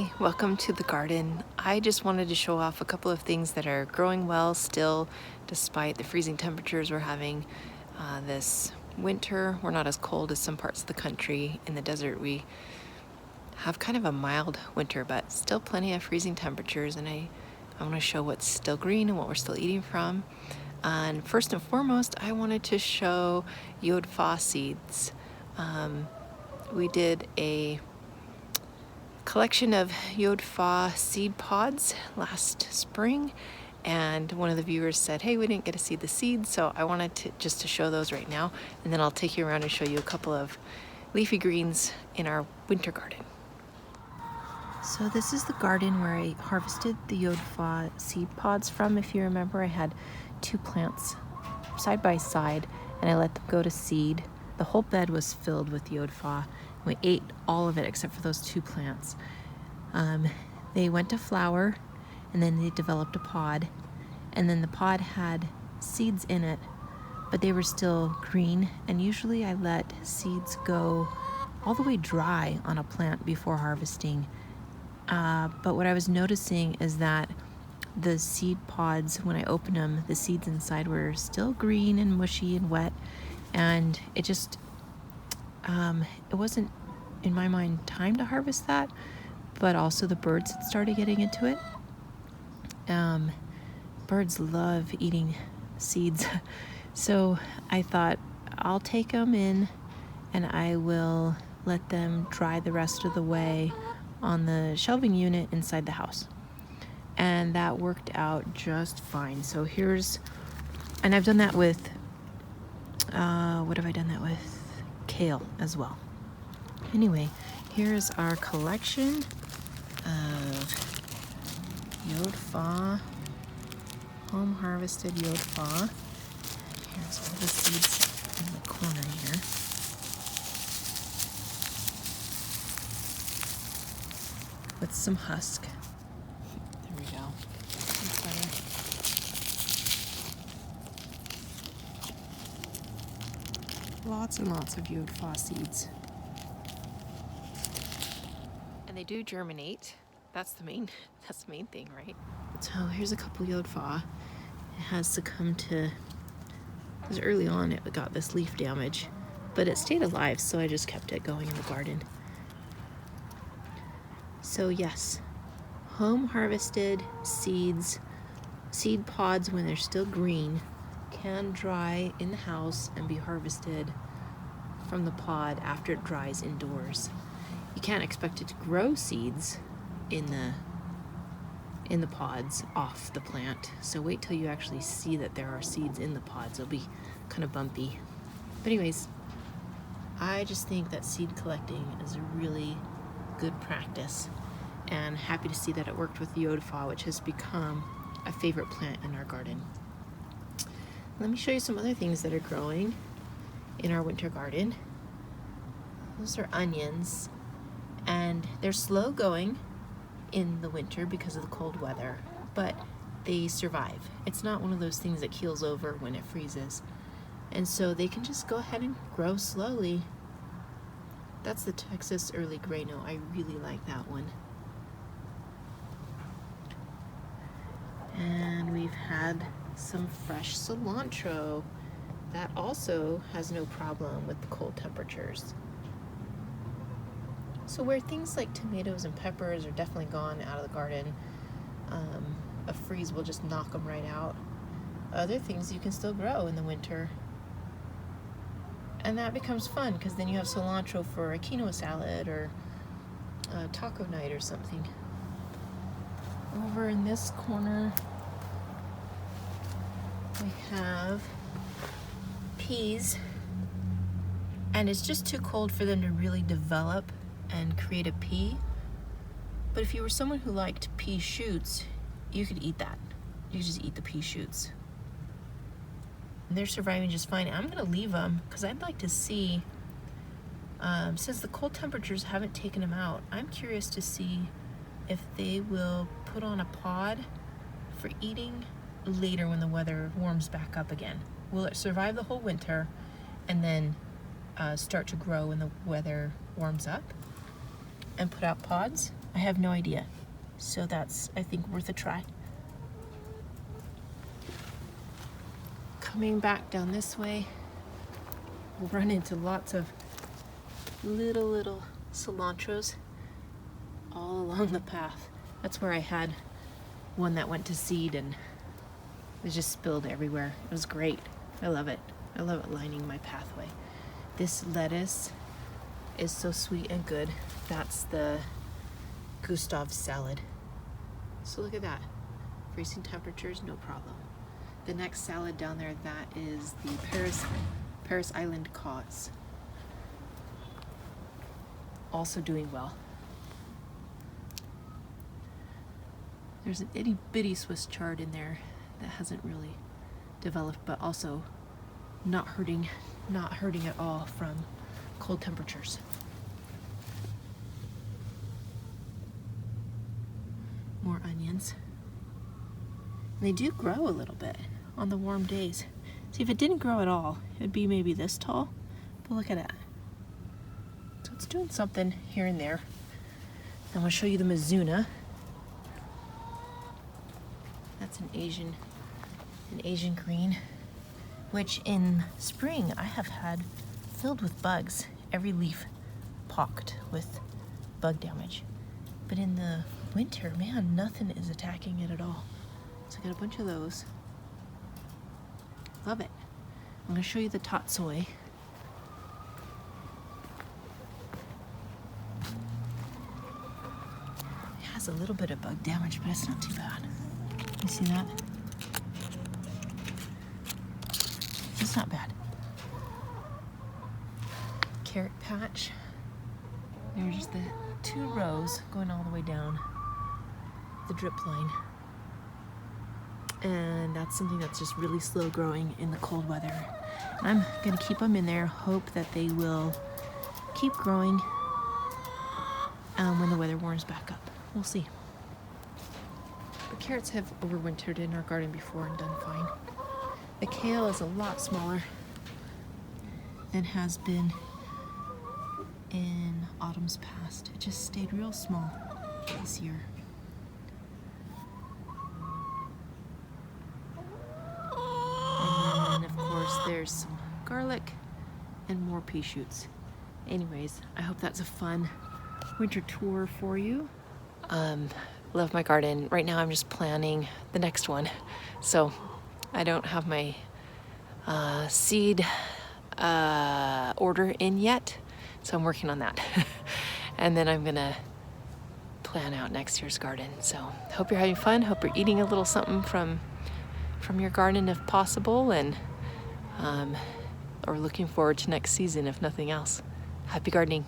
Hi, welcome to the garden. I just wanted to show off a couple of things that are growing well still, despite the freezing temperatures we're having this winter. We're not as cold as some parts of the country. In the desert, we have kind of a mild winter, but still plenty of freezing temperatures. And I want to show what's still green and what we're still eating from. And first and foremost, I wanted to show Yod Fah seeds. We did a collection of Yod Fah seed pods last spring, and one of the viewers said, hey, we didn't get to see the seeds, so I wanted to show those right now, and then I'll take you around and show you a couple of leafy greens in our winter garden. So this is the garden where I harvested the Yod Fah seed pods from. If you remember, I had two plants side by side and I let them go to seed. The whole bed was filled with Yod Fah. We ate all of it except for those two plants. They went to flower, and then they developed a pod, and then the pod had seeds in it, but they were still green, and usually I let seeds go all the way dry on a plant before harvesting. But what I was noticing is that the seed pods, when I opened them, the seeds inside were still green and mushy and wet, and it just it wasn't, in my mind, time to harvest that, but also the birds had started getting into it. Birds love eating seeds, so I thought I'll take them in and I will let them dry the rest of the way on the shelving unit inside the house. And that worked out just fine. So and I've done that with, what have I done that with? Kale as well. Anyway, here's our collection of Yod Fah, home harvested Yod Fah. Here's all the seeds in the corner here. With some husk. There we go. Lots and lots of Yod Fah seeds. And they do germinate. That's the main thing, right? So here's a couple Yod Fah. It has succumbed to, because early on it got this leaf damage, but it stayed alive, so I just kept it going in the garden. So yes, home harvested seeds, seed pods when they're still green, can dry in the house and be harvested from the pod after it dries indoors. You can't expect it to grow seeds in the pods off the plant, so wait till you actually see that there are seeds in the pods. It'll be kind of bumpy. But anyways, I just think that seed collecting is a really good practice, and happy to see that it worked with the Yod Fah, which has become a favorite plant in our garden. Let me show you some other things that are growing in our winter garden. Those are onions, and they're slow going in the winter because of the cold weather, but they survive. It's not one of those things that keels over when it freezes, and so they can just go ahead and grow slowly. That's the Texas early grano. I really like that one. And we've had some fresh cilantro that also has no problem with the cold temperatures. So where things like tomatoes and peppers are definitely gone out of the garden, a freeze will just knock them right out. Other things you can still grow in the winter. And that becomes fun because then you have cilantro for a quinoa salad or a taco night or something. Over in this corner, we have peas, and it's just too cold for them to really develop and create a pea. But if you were someone who liked pea shoots, you could eat that. You could just eat the pea shoots. And they're surviving just fine. I'm gonna leave them because I'd like to see, since the cold temperatures haven't taken them out, I'm curious to see if they will put on a pod for eating later when the weather warms back up again. Will it survive the whole winter and then start to grow when the weather warms up and put out pods? I have no idea. So that's, I think, worth a try. Coming back down this way, we'll run into lots of little cilantros all along the path. That's where I had one that went to seed and it just spilled everywhere. It was great. I love it. I love it lining my pathway. This lettuce is so sweet and good. That's the Gustav salad. So look at that. Freezing temperatures, no problem. The next salad down there, that is the Paris Island Cause. Also doing well. There's an itty bitty Swiss chard in there that hasn't really developed, but also not hurting at all from cold temperatures. More onions. And they do grow a little bit on the warm days. See, if it didn't grow at all, it would be maybe this tall, but look at that. So it's doing something here and there. I'm gonna show you the Mizuna. That's an Asian green, which in spring I have had filled with bugs, every leaf pocked with bug damage. But in the winter, man, nothing is attacking it at all. So I got a bunch of those. Love it. I'm gonna show you the tatsoi. It has a little bit of bug damage, but it's not too bad. You see that? It's not bad. Carrot patch. There's the 2 rows going all the way down the drip line. And that's something that's just really slow growing in the cold weather. And I'm gonna keep them in there, hope that they will keep growing when the weather warms back up. We'll see. The carrots have overwintered in our garden before and done fine. The kale is a lot smaller than has been in autumns past. It just stayed real small this year. And then, of course, there's some garlic and more pea shoots. Anyways, I hope that's a fun winter tour for you. Love my garden. Right now I'm just planning the next one. So I don't have my seed order in yet. So I'm working on that. And then I'm gonna plan out next year's garden. So hope you're having fun. Hope you're eating a little something from your garden if possible, and or looking forward to next season if nothing else. Happy gardening.